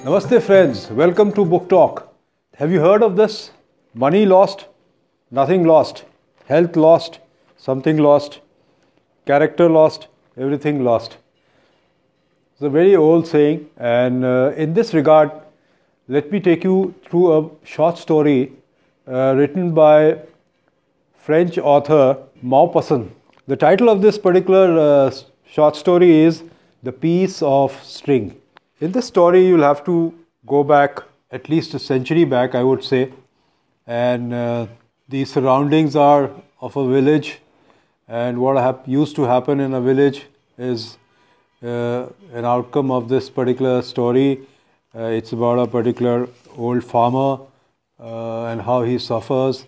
Namaste friends, welcome to Book Talk. Have you heard of this? Money lost, nothing lost. Health lost, something lost. Character lost, everything lost. It's a very old saying, and in this regard, let me take you through a short story written by French author Maupassant. The title of this particular short story is The Piece of String. In this story, you'll have to go back at least a century back, I would say. And the surroundings are of a village. And what used to happen in a village is an outcome of this particular story. It's about a particular old farmer and how he suffers.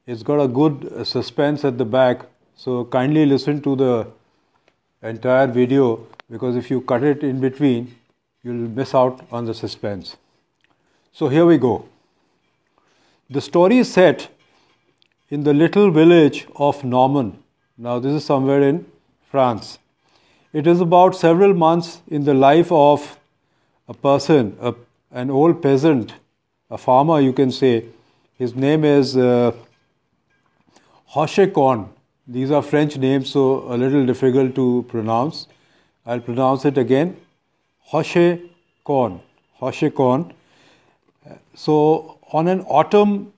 It's got a good suspense at the back. So kindly listen to the entire video, because if you cut it in between, you'll miss out on the suspense. So here we go. The story is set in the little village of Norman. Now this is somewhere in France. It is about several months in the life of a person, an old peasant, a farmer you can say. His name is Hochecon. These are French names, so a little difficult to pronounce. I'll pronounce it again. Hochecon. So on an autumn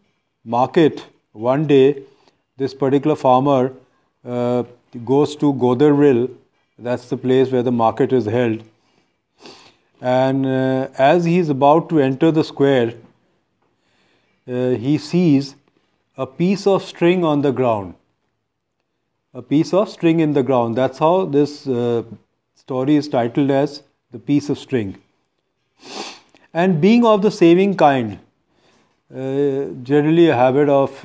market, one day, this particular farmer goes to Goderville. That's the place where the market is held. And as he is about to enter the square, he sees a piece of string on the ground. A piece of string in the ground. That's how this story is titled as The Piece of String. And being of the saving kind, generally a habit of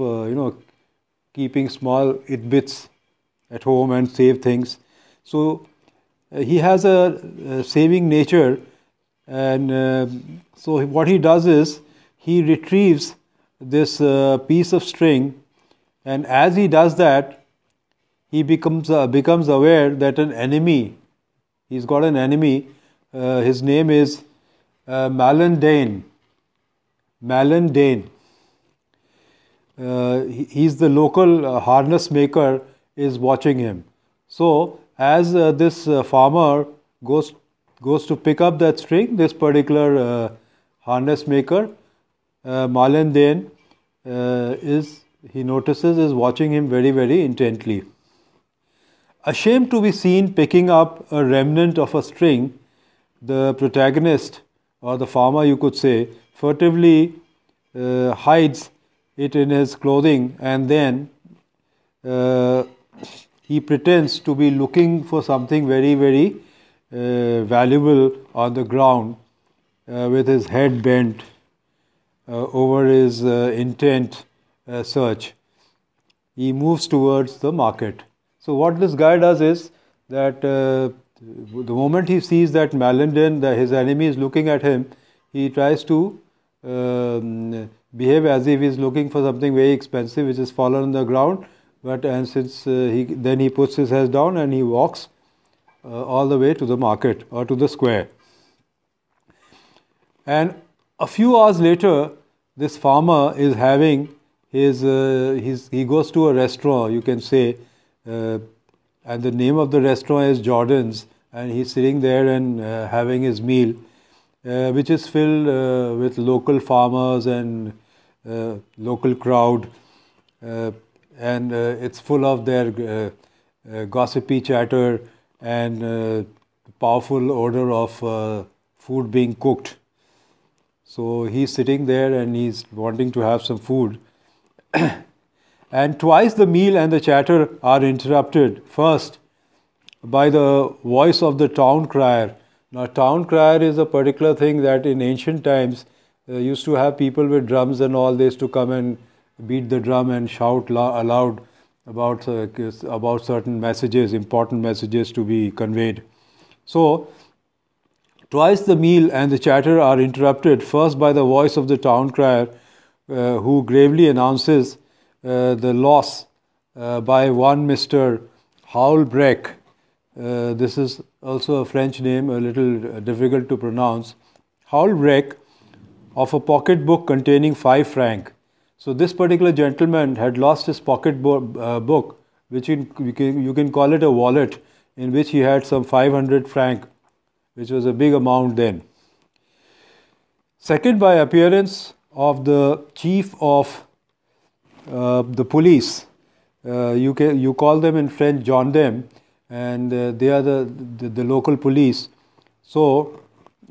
keeping small bits at home and save things. So he has a saving nature, and so what he does is he retrieves this piece of string, and as he does that, he becomes aware that an enemy, he's got an enemy, his name is Malandane. He's the local harness maker, is watching him. So as this farmer goes to pick up that string, this particular harness maker, Malandane, he notices is watching him very, very intently. Ashamed to be seen picking up a remnant of a string, the protagonist, or the farmer you could say, furtively hides it in his clothing, and then he pretends to be looking for something very, very valuable on the ground with his head bent over his intent search. He moves towards the market. So what this guy does is that the moment he sees that Malandane, his enemy, is looking at him, he tries to behave as if he is looking for something very expensive which has fallen on the ground. Then he puts his head down and he walks all the way to the market or to the square. And a few hours later, this farmer is having he goes to a restaurant, you can say, and the name of the restaurant is Jordan's, and he's sitting there and having his meal, which is filled with local farmers and local crowd, and it's full of their gossipy chatter and powerful odor of food being cooked. So he's sitting there and he's wanting to have some food. And twice the meal and the chatter are interrupted. First, by the voice of the town crier. Now, town crier is a particular thing that in ancient times used to have people with drums and all this to come and beat the drum and shout aloud about certain messages, important messages to be conveyed. So, twice the meal and the chatter are interrupted. First, by the voice of the town crier, who gravely announces the loss by one Mr. Howlbreck. This is also a French name, a little difficult to pronounce. whole wreck of a pocket book containing 5 francs. So this particular gentleman had lost his pocket book, which you can call it a wallet, in which he had some 500 francs, which was a big amount then. Second, by appearance of the chief of the police. You call them in French gendarmes, and they are the local police. So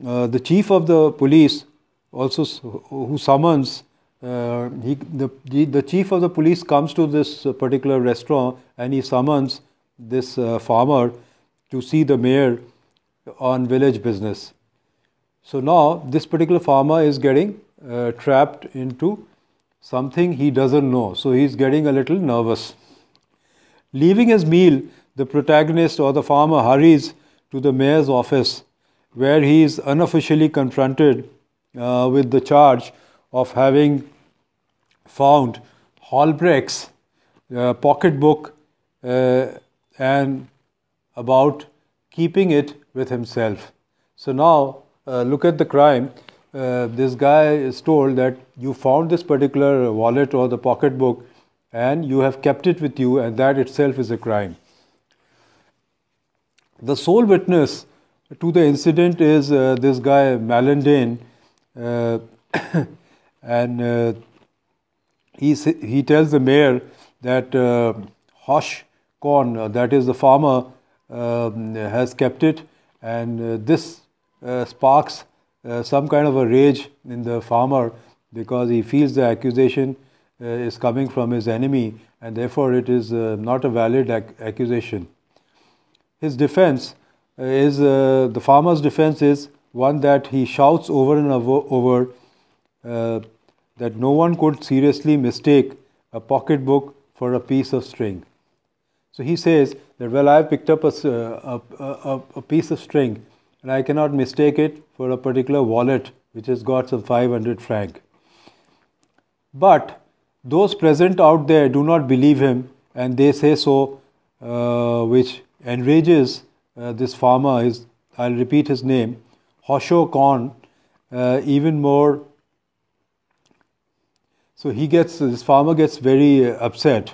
the chief of the police also, who summons, the chief of the police comes to this particular restaurant, and he summons this farmer to see the mayor on village business. So now this particular farmer is getting trapped into something he doesn't know. So he's getting a little nervous. Leaving his meal, the protagonist or the farmer hurries to the mayor's office, where he is unofficially confronted with the charge of having found Holbrecht's pocketbook and about keeping it with himself. So now look at the crime. This guy is told that you found this particular wallet or the pocketbook and you have kept it with you, and that itself is a crime. The sole witness to the incident is this guy Malandane, and he tells the mayor that Hosh Korn, that is the farmer, has kept it, and this sparks some kind of a rage in the farmer, because he feels the accusation is coming from his enemy, and therefore it is not a valid accusation. His defense is, the farmer's defense is one that he shouts over and over that no one could seriously mistake a pocketbook for a piece of string. So he says that, well, I've picked up a piece of string and I cannot mistake it for a particular wallet which has got some 500 francs. But those present out there do not believe him, and they say so, which enrages this farmer. I'll repeat his name, Hosho Korn, even more. So this farmer gets very upset.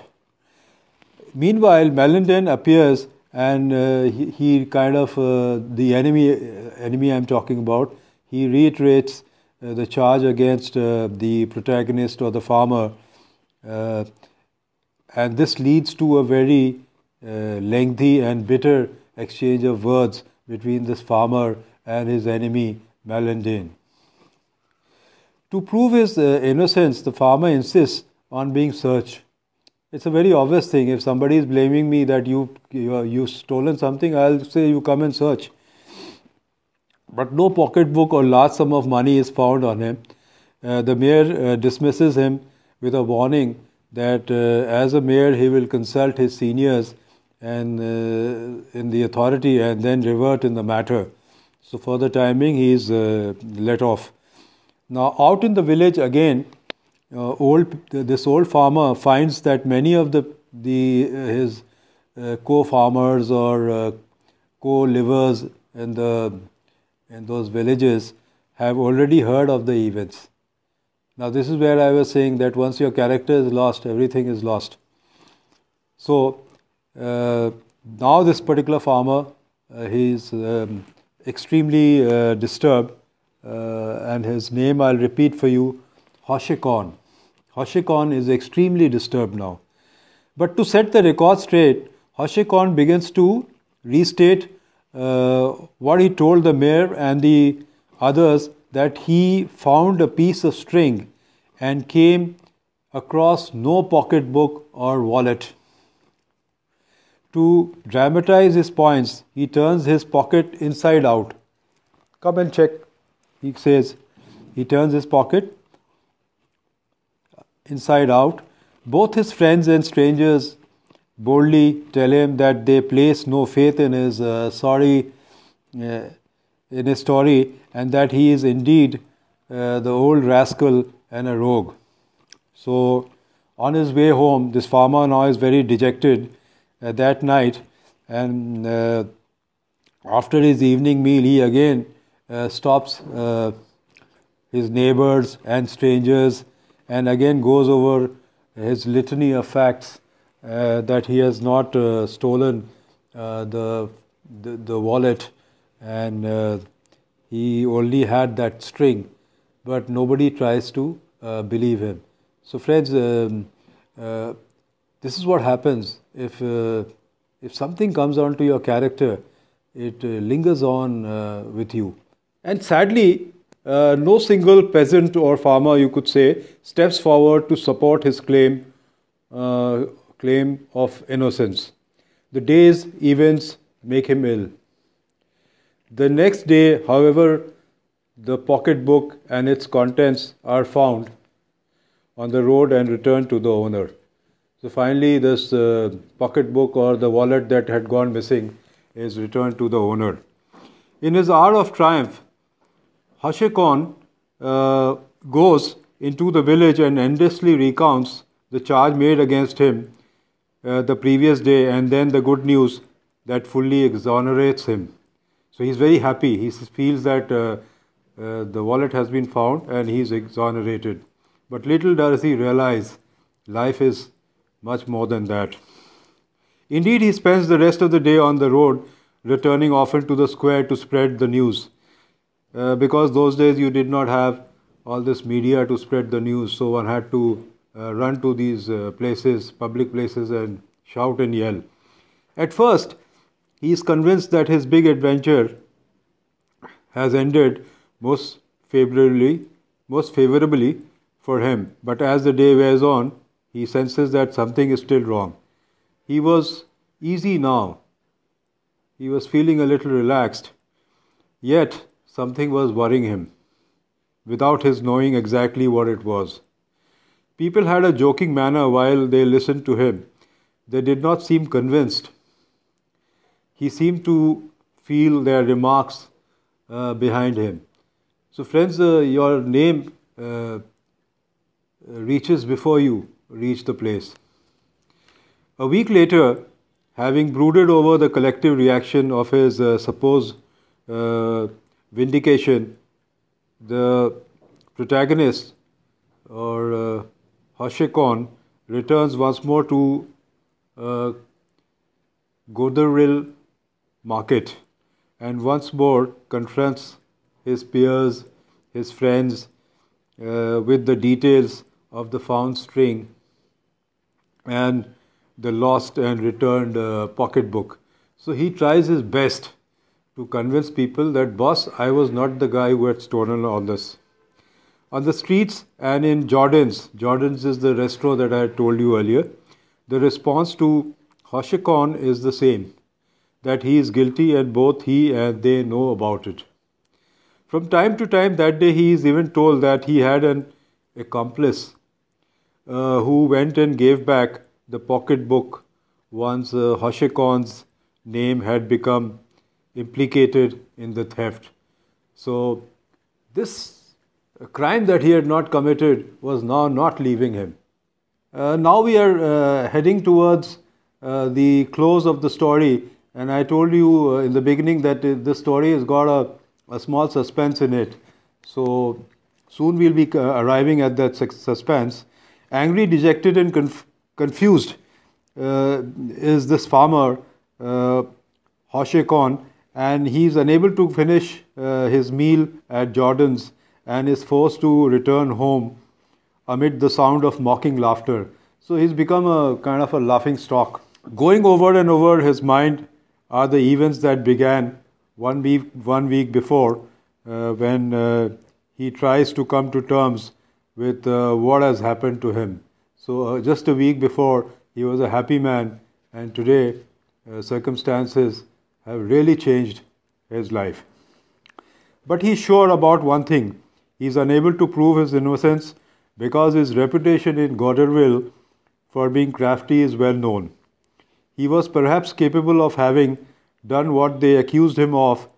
Meanwhile, Malandane appears, and he kind of, the enemy I'm talking about, he reiterates the charge against the protagonist or the farmer, and this leads to a very lengthy and bitter exchange of words between this farmer and his enemy Malandane. To prove his innocence, the farmer insists on being searched. It's a very obvious thing. If somebody is blaming me that you've stolen something, I'll say you come and search. But no pocketbook or large sum of money is found on him. The mayor dismisses him with a warning that as a mayor he will consult his seniors and in the authority and then revert in the matter. So for the timing he is let off. Now out in the village again, this old farmer finds that many of his co-farmers or co-livers in those villages have already heard of the events. Now this is where I was saying that once your character is lost, everything is lost. So now this particular farmer, he's extremely disturbed, and his name I'll repeat for you, Hoshikon. Hoshikon is extremely disturbed now. But to set the record straight, Hoshikon begins to restate what he told the mayor and the others, that he found a piece of string and came across no pocketbook or wallet. To dramatize his points, he turns his pocket inside out. Come and check, he says. He turns his pocket inside out. Both his friends and strangers boldly tell him that they place no faith in his story, and that he is indeed the old rascal and a rogue. So on his way home, this farmer now is very dejected that night, and after his evening meal he again stops his neighbors and strangers, and again goes over his litany of facts that he has not stolen the wallet, and he only had that string, but nobody tries to believe him. So friends, this is what happens if something comes onto your character, it lingers on with you. And sadly, no single peasant or farmer, you could say, steps forward to support his claim of innocence. The day's events make him ill. The next day, however, the pocketbook and its contents are found on the road and returned to the owner. So finally, this pocketbook or the wallet that had gone missing is returned to the owner. In his hour of triumph, Hashekon goes into the village and endlessly recounts the charge made against him the previous day, and then the good news that fully exonerates him. So he's very happy. He feels that the wallet has been found and he's exonerated. But little does he realize life is much more than that. Indeed, he spends the rest of the day on the road, returning often to the square to spread the news. Because those days you did not have all this media to spread the news, so one had to run to these places, public places, and shout and yell. At first, he is convinced that his big adventure has ended most favorably for him. But as the day wears on, he senses that something is still wrong. He was easy now. He was feeling a little relaxed. Yet, something was worrying him, without his knowing exactly what it was. People had a joking manner while they listened to him. They did not seem convinced. He seemed to feel their remarks behind him. So friends, your name reaches before you reach the place. A week later, having brooded over the collective reaction of his supposed vindication, the protagonist, or Hashekon, returns once more to Goderil market and once more confronts his peers, his friends, with the details of the found string and the lost and returned pocketbook. So he tries his best to convince people that, boss, I was not the guy who had stolen all this. On the streets and in Jordan's is the restaurant that I had told you earlier, the response to Hashekon is the same, that he is guilty and both he and they know about it. From time to time that day he is even told that he had an accomplice who went and gave back the pocketbook once Hashekon's name had become implicated in the theft. So this crime that he had not committed was now not leaving him. Now we are heading towards the close of the story, and I told you in the beginning that this story has got a small suspense in it. So soon we'll be arriving at that suspense. Angry, dejected and confused is this farmer, Hashekon, and he's unable to finish his meal at Jordan's and is forced to return home amid the sound of mocking laughter. So he's become a kind of a laughing stock. Going over and over his mind are the events that began one week before when he tries to come to terms with what has happened to him. So just a week before he was a happy man, and today circumstances have really changed his life. But he's sure about one thing. He's unable to prove his innocence because his reputation in Goderville for being crafty is well known. He was perhaps capable of having done what they accused him of,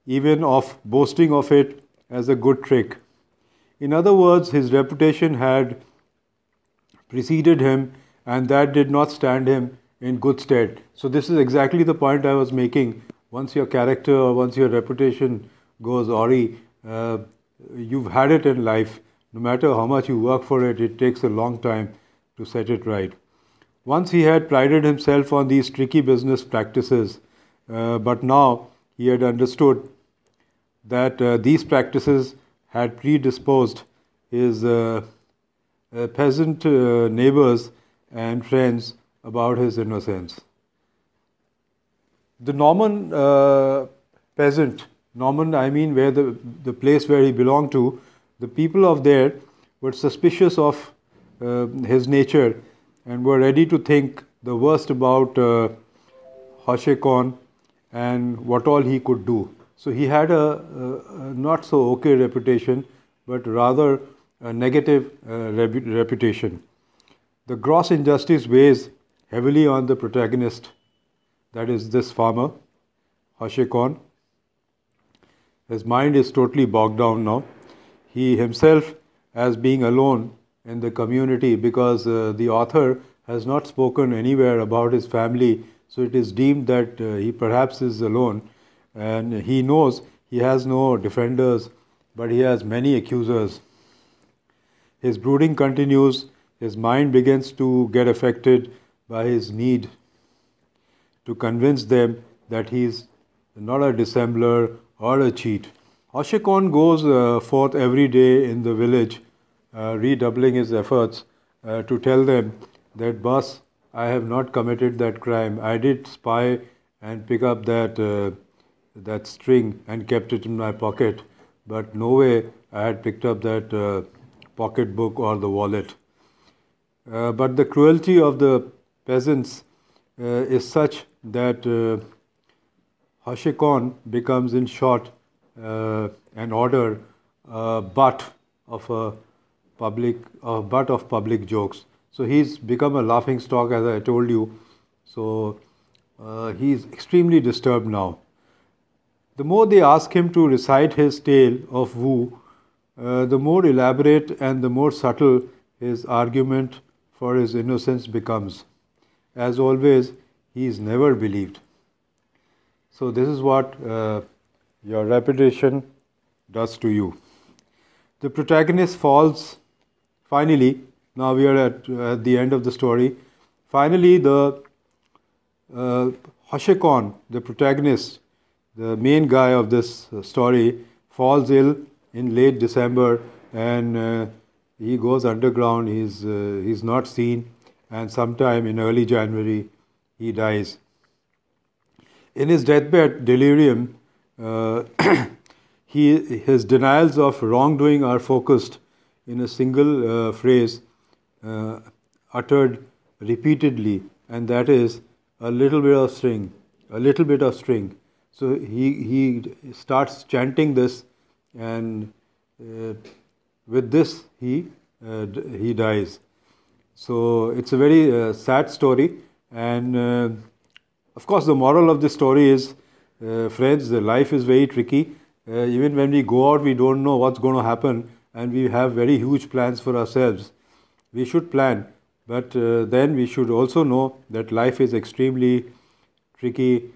even of boasting of it as a good trick. In other words, his reputation had preceded him, and that did not stand him in good stead. So this is exactly the point I was making. Once your character or once your reputation goes awry, you've had it in life. No matter how much you work for it, it takes a long time to set it right. Once he had prided himself on these tricky business practices, but now he had understood that these practices had predisposed his peasant neighbors and friends about his innocence. The Norman peasant, Norman I mean where the place where he belonged to, the people of there were suspicious of his nature and were ready to think the worst about Hoshekon and what all he could do. So he had a not so okay reputation, but rather a negative reputation. The gross injustice weighs heavily on the protagonist, that is this farmer, Hoshekon. His mind is totally bogged down now. He himself, as being alone in the community, because the author has not spoken anywhere about his family, so it is deemed that he perhaps is alone, and he knows he has no defenders, but he has many accusers. His brooding continues. His mind begins to get affected by his need to convince them that he is not a dissembler or a cheat. Hoshekon goes forth every day in the village, redoubling his efforts to tell them that, boss, I have not committed that crime. I did spy and pick up that string and kept it in my pocket, but no way I had picked up that pocket book or the wallet. But the cruelty of the peasants is such that Hoshekon becomes, in short, an order, butt of public jokes. So he's become a laughing stock, as I told you. So he's extremely disturbed now. The more they ask him to recite his tale of woe, the more elaborate and the more subtle his argument for his innocence becomes. As always, he is never believed. So this is what your reputation does to you. The protagonist falls, finally, now we are at the end of the story. Finally, the Hoshekon, the protagonist, the main guy of this story, falls ill in late December, and he goes underground. He's not seen, and sometime in early January he dies. In his deathbed delirium, his denials of wrongdoing are focused in a single phrase uttered repeatedly, and that is a little bit of string, a little bit of string. So he starts chanting this, and with this he dies. So it's a very sad story, and of course the moral of this story is, friends, the life is very tricky. Even when we go out, we don't know what's going to happen, and we have very huge plans for ourselves. We should plan, but then we should also know that life is extremely tricky,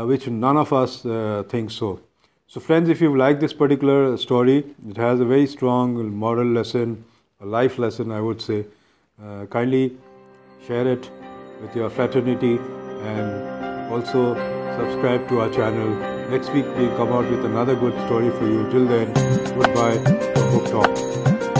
which none of us think so. So friends, if you like this particular story, it has a very strong moral lesson, a life lesson, I would say. Kindly share it with your fraternity, and also subscribe to our channel. Next week we'll come out with another good story for you. Till then, goodbye, Book Talk.